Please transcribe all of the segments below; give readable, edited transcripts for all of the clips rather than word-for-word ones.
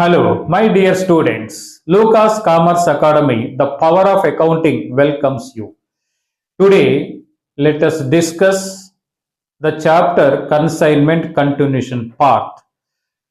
Hello, my dear students. Lucas Commerce Academy, the power of accounting welcomes you. Today, let us discuss the chapter Consignment Continuation Part.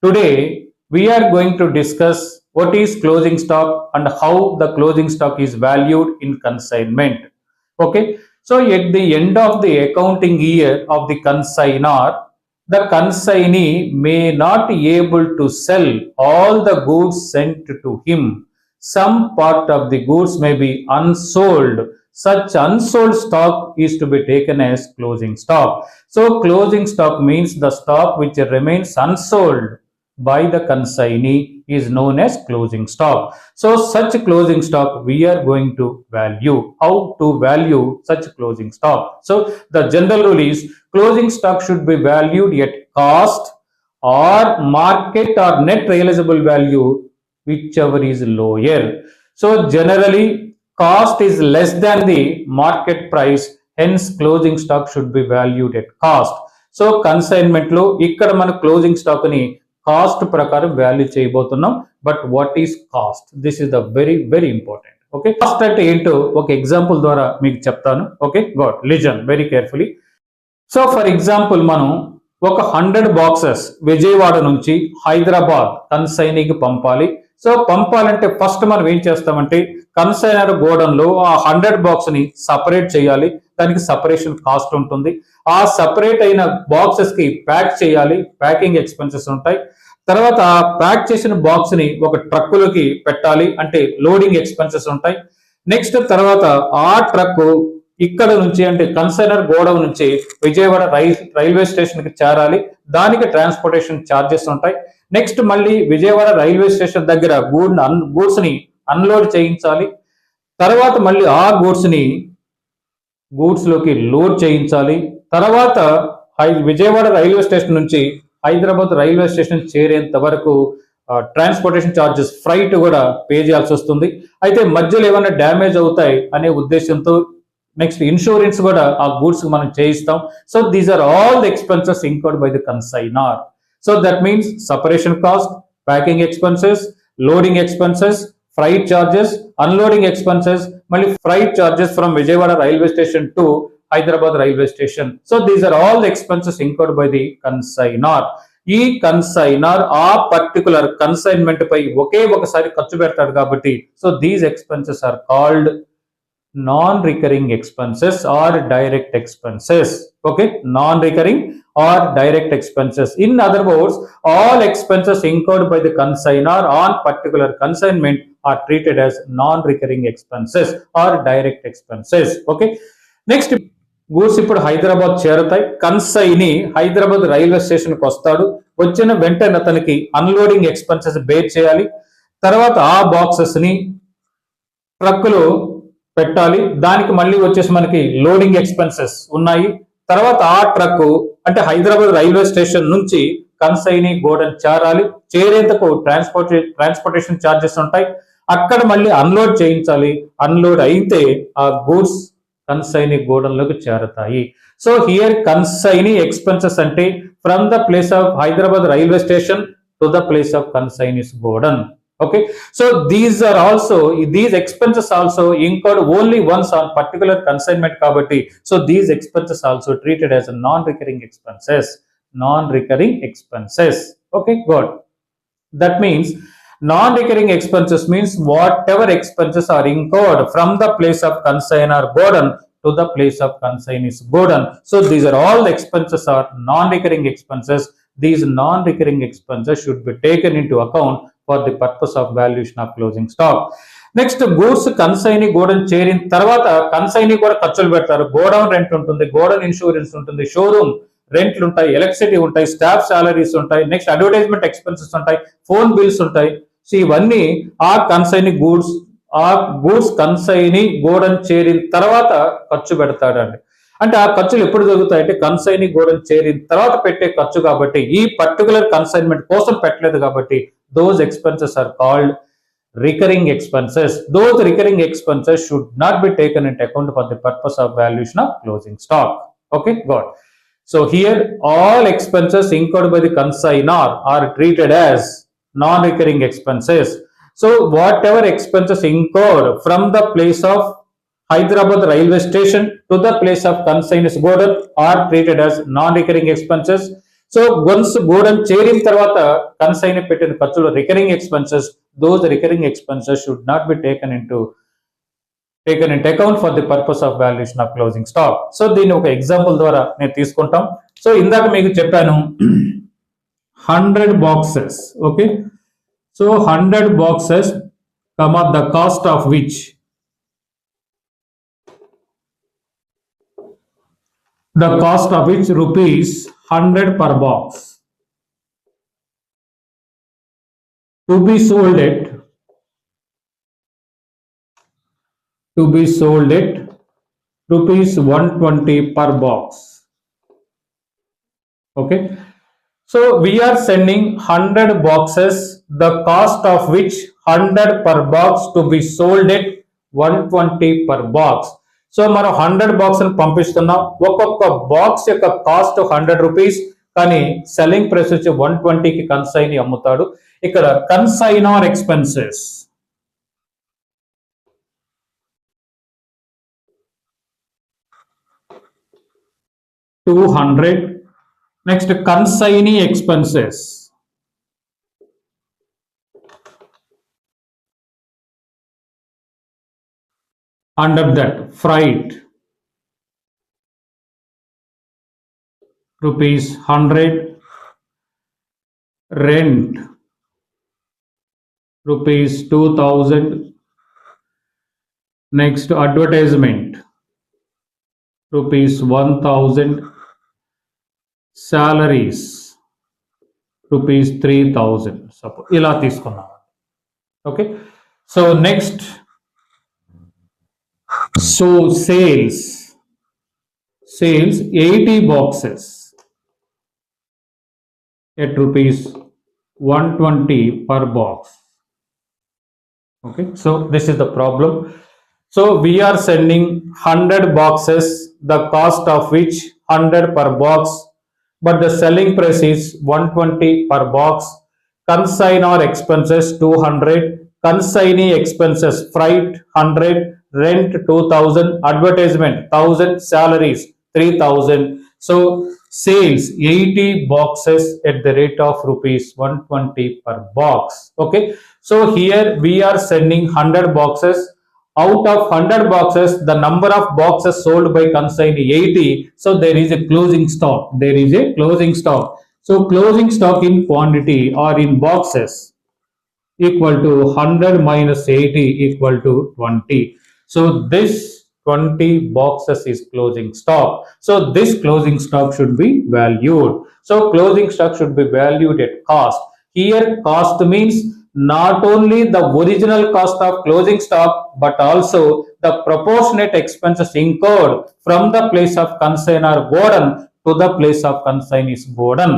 Today, we are going to discuss what is closing stock and how the closing stock is valued in consignment. Okay, so at the end of the accounting year of the consignor, the consignee may not be able to sell all the goods sent to him. Some part of the goods may be unsold. Such unsold stock is to be taken as closing stock. So closing stock means the stock which remains unsold by the consignee is known as closing stock. So such closing stock we are going to value. How to value such closing stock? So the general rule is closing stock should be valued at cost or market or net realizable value, whichever is lower. So generally cost is less than the market price, hence closing stock should be valued at cost. So consignment లో ఇక్కడ మన closing stock ని cost ప్రకారం value చేయబోతున్నాం. But what is cost? This is the very important. Okay, cost అంటే ఏంటో ఒక example ద్వారా మీకు చెప్తాను. Okay, got listen very carefully. So for example మనం ఒక 100 బాక్సెస్ విజయవాడ నుంచి హైదరాబాద్ కన్సైనీకి పంపాలి. సో పంపాలంటే ఫస్ట్ మనం ఏం చేస్తామంటే కన్సైనర్ గోడౌన్ లో ఆ 100 బాక్స్ ని సపరేట్ చేయాలి. దానికి సపరేషన్ కాస్ట్ ఉంటుంది. ఆ సపరేట్ అయిన బాక్సెస్ కి ప్యాక్ చేయాలి, ప్యాకింగ్ ఎక్స్పెన్సెస్ ఉంటాయి. తర్వాత ప్యాక్ చేసిన బాక్స్ ని ఒక ట్రక్కులోకి పెట్టాలి, అంటే లోడింగ్ ఎక్స్పెన్సెస్ ఉంటాయి. నెక్స్ట్ తర్వాత ఆ ట్రక్ ఇక్కడ నుంచి అంటే కన్సైనర్ గోడౌన్ నుంచి విజయవాడ రైల్వే స్టేషన్ కి చేరాలి. దానికి ట్రాన్స్పోర్టేషన్ ఛార్జెస్ ఉంటాయి. నెక్స్ట్ మళ్ళీ విజయవాడ రైల్వే స్టేషన్ దగ్గర గూడ్స్ ని అన్లోడ్ చేయించాలి. తర్వాత మళ్ళీ ఆ గూడ్స్ లోకి లోడ్ చేయించాలి. తర్వాత విజయవాడ రైల్వే స్టేషన్ నుంచి హైదరాబాద్ రైల్వే స్టేషన్ చేరేంత వరకు ట్రాన్స్పోర్టేషన్ ఛార్జెస్ ఫ్రైట్ కూడా పే చేయాల్సి వస్తుంది. అయితే మధ్యలో ఏమైనా డ్యామేజ్ అవుతాయి అనే ఉద్దేశంతో నెక్స్ట్ ఇన్సూరెన్స్ కూడా ఆ గూడ్స్ మనం చేయిస్తాం. So these are all the expenses incurred by the consignor. So that means separation cost, packing expenses, loading expenses, freight charges, unloading expenses, మళ్ళీ freight charges from Vijayawada railway station to Hyderabad railway station. So these are all the expenses incurred by the consignor. ఈ consignor ఆ particular consignment పై ఒకే ఒకసారి ఖర్చు పెడతాడు కాబట్టి so these expenses are called non-recurring expenses or direct expenses. Okay, non-recurring or direct expenses. In other words, all expenses incurred by the consignor on particular consignment are treated as non-recurring expenses or direct expenses. Okay, next goods ఇప్పుడు హైదరాబాద్ చేరుతాయి. Consignee Hyderabad railway station కి వస్తాడు. వచ్చిన వెంటనే అతనికి unloading expenses bear చేయాలి. తర్వాత ఆ బాక్సెస్ ని ట్రక్కులో పెట్టాలి. దానికి మళ్ళీ వచ్చేసి మనకి లోడింగ్ ఎక్స్పెన్సెస్ ఉన్నాయి. తర్వాత ఆ ట్రక్ అంటే హైదరాబాద్ రైల్వే స్టేషన్ నుంచి కన్సైనీ గోడౌన్ చేరాలి. చేరేందుకు ట్రాన్స్పోర్టేషన్ ఛార్జెస్ ఉంటాయి. అక్కడ మళ్ళీ అన్లోడ్ చేయించాలి. అన్లోడ్ అయితే ఆ గూడ్స్ కన్సైనీ గోడౌన్ లోకి చేరతాయి. సో హియర్ కన్సైనీ ఎక్స్పెన్సెస్ అంటే from the place of Hyderabad railway station to the place of consignee's godown. Okay, so these expenses also incurred only once on particular consignment kabatti. So these expenses also treated as a non-recurring expenses. Okay, good. That means non-recurring expenses means whatever expenses are incurred from the place of consignor godown to the place of consignee's godown. So these are all the expenses are non-recurring expenses. These non-recurring expenses should be taken into account for the purpose of valuation of closing stock. Next goods consignee godown చేరిన తర్వాత consignee కూడా ఖర్చులు పెడతారు. Godown rent ఉంటుంది, godown insurance ఉంటుంది, showroom రెంట్లు ఉంటాయి, electricity ఉంటాయి, స్టాఫ్ సాలరీస్ ఉంటాయి, నెక్స్ట్ అడ్వర్టైజ్మెంట్ ఎక్స్పెన్సెస్ ఉంటాయి, ఫోన్ బిల్స్ ఉంటాయి. సో ఇవన్నీ ఆ గూడ్స్ కన్సైనీ గోడౌన్ చేరిన తర్వాత ఖర్చు పెడతాడండి. అంటే ఆ ఖర్చులు ఎప్పుడు జరుగుతాయంటే కన్సైనీ గోడౌన్ చేరిన తర్వాత పెట్టే ఖర్చు కాబట్టి ఈ పర్టికులర్ కన్సైన్మెంట్ కోసం పెట్టలేదు కాబట్టి those expenses are called recurring expenses. Those recurring expenses should not be taken into account for the purpose of valuation of closing stock. Okay, got. So here all expenses incurred by the consignor are treated as non-recurring expenses. So whatever expenses incurred from the place of Hyderabad railway station to the place of consigned Godan are treated as non-recurring expenses. So once Godan చేరిన తర్వాత consign పెట్టిన ఖర్చులు recurring expenses, those recurring expenses should not be taken into account for the purpose of valuation of closing stock. So దీన్ని ఒక example ద్వారా నేను తీసుకుంటాం. So ఇందాక మీకు చెప్పాను 100 boxes, okay. So 100 boxes the cost of which rupees 100 per box, to be sold at rupees 120 per box. Okay, so we are sending 100 boxes, the cost of which 100 per box, to be sold at 120 per box. So మనం 100 box పంపిస్తున్నాం, ఒక్కొక్క box యొక్క cost 100 rupees, కానీ selling price వచ్చి 120కి consign అమ్ముతాడు. ఇక్కడ consignor expenses 200. Next consignee expenses under that freight rupees 100, rent rupees 2000, next advertisement rupees 1000, salaries rupees 3000. suppose ఇలా తీసుకున్నాం. Okay, so next so sales 80 boxes at rupees 120 per box. Okay, so this is the problem. So we are sending 100 boxes, the cost of which 100 per box, but the selling price is 120 per box. Consignor expenses 200, consignee expenses freight 100, rent 2000, advertisement 1000, salaries 3000. So sales 80 boxes at the rate of rupees 120 per box. Okay, so here we are sending 100 boxes. Out of 100 boxes, the number of boxes sold by consignee 80. So there is a closing stock. So closing stock in quantity or in boxes equal to 100 minus 80 equal to 20. So this 20 boxes is closing stock. So this closing stock should be valued. So closing stock should be valued at cost. Here cost means not only the original cost of closing stock, but also the proportionate expenses incurred from the place of consignor Godan to the place of consignee's Godan.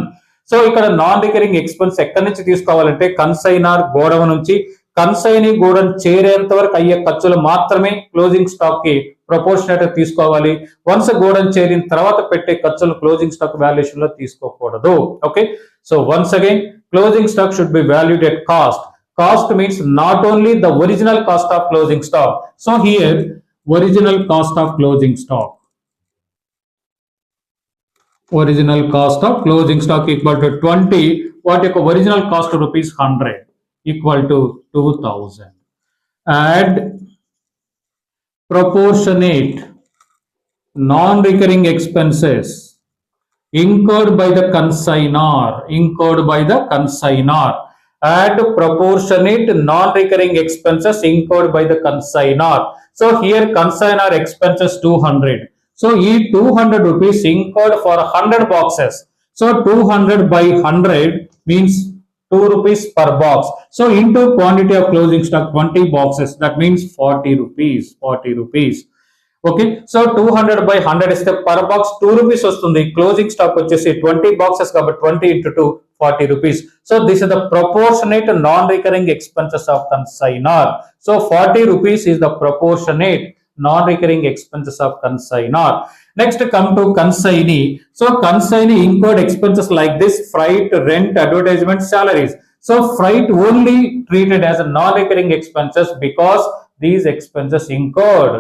So ఇక్కడ non recurring expense ఎక్కడి నుంచి తీసుకోవాలంటే consignor godown నుంచి. Consignee godown చేరేంత వరకు అయ్యే ఖర్చులు మాత్రమే closing stock కి ప్రపోర్షనేట్ తీసుకోవాలి. వన్స్ గోడౌన్ చేరిన తర్వాత పెట్టే ఖర్చులు క్లోజింగ్ స్టాక్ వాల్యుయేషన్ లో తీసుకోకూడదు. Okay, so once again closing stock should be valued at cost. Cost means not only the original cost of closing stock. So here original cost of closing stock, original cost of closing stock equal to 20. What is original cost of rupees 100 equal to 2000. Add proportionate non-recurring expenses incurred by the consignor. Add proportionate non-recurring expenses incurred by the consignor. So here consignor expenses 200. So ఈ 200 rupees incurred for 100 boxes. So 200 by 100 means 2 rupees per box. So into quantity of closing stock 20 boxes, that means 40 rupees. Okay, so 200 by 100 is the per box 2 rupees వస్తుంది. Closing stock వచ్చేసి 20 boxes కాబట్టి 20 into 2 40 rupees. So this is the proportionate non-recurring expenses of consignor. So 40 rupees is the proportionate non-recurring expenses of consignor. Next come to consignee. So consignee incurred expenses like this: freight, rent, advertisement, salaries. So freight only treated as a non-recurring expenses because these expenses incurred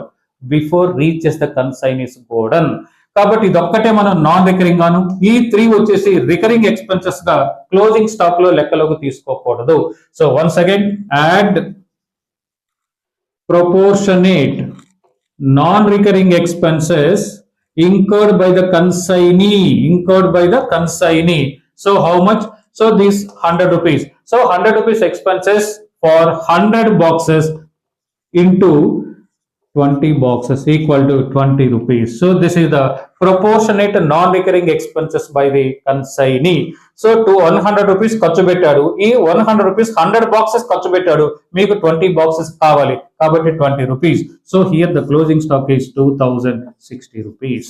before reaches the consignee's godown. కాబట్టి ఇదొక్కటే మనం non recurring గాను, ఈ 3 వచ్చేసి recurring expenses గా closing stock లో లెక్కలోకి తీసుకోకూడదు. So once again add proportionate non-recurring expenses incurred by the consignee. So how much? So this 100 rupees. So 100 rupees expenses for 100 boxes into 20 boxes equal to 20 rupees. So this is the proportionate non-recurring expenses by the consignee. So to 100 rupees ఖర్చు పెట్టాడు, ఈ 100 rupees 100 boxes ఖర్చు పెట్టాడు, మీకు 20 boxes కావాలి కాబట్టి 20 rupees. So here the closing stock is 2060 rupees.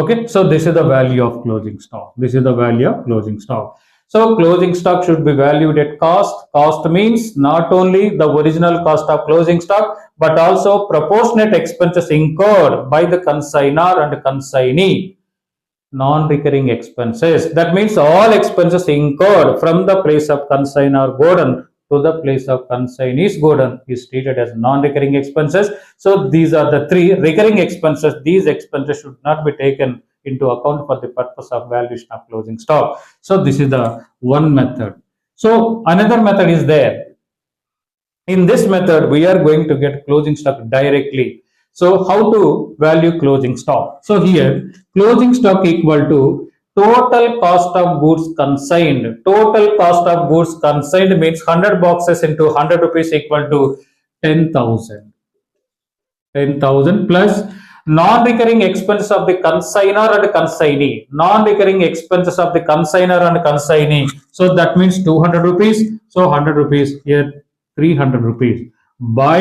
Okay, so this is the value of closing stock. This is the value of closing stock. So closing stock should be valued at cost. Cost means not only the original cost of closing stock, but also proportionate expenses incurred by the consignor and consignee. Non-recurring expenses. That means all expenses incurred from the place of consignor godown to the place of consignee's godown is treated as non-recurring expenses. So these are the 3 recurring expenses. These expenses should not be taken into account for the purpose of valuation of closing stock. So this is the one method. So another method is there. In this method, we are going to get closing stock directly. So how to value closing stock? So here closing stock equal to total cost of goods consigned. Total cost of goods consigned means 100 boxes into 100 rupees equal to 10,000. 10,000 plus non-recurring expenses of the consignor and consignee. Non-recurring expenses of the consignor and consignee. So that means 200 rupees. So 100 rupees here, 300 rupees. By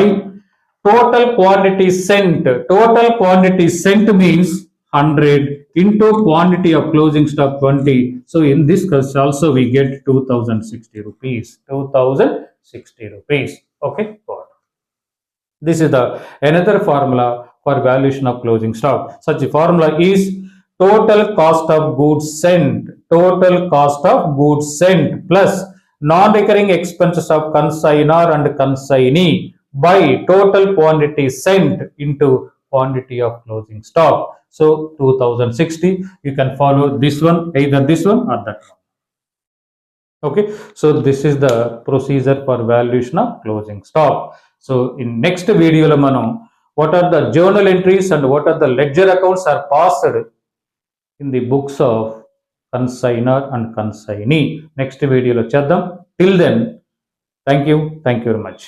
total quantity sent. Total quantity sent means 100 into quantity of closing stock 20. So in this case also we get 2060 rupees. 2060 rupees. Okay. This is the another formula for valuation of closing stock. Such a formula is total cost of goods sent. Total cost of goods sent plus non-recurring expenses of consignor and consignee by total quantity sent into quantity of closing stock. So 2060, you can follow this one, either this one or that one. Okay, so this is the procedure for valuation of closing stock. So in next video lo manam what are the journal entries and what are the ledger accounts are passed in the books of consignor and consignee. Next video lo cheddam. Till then, thank you very much.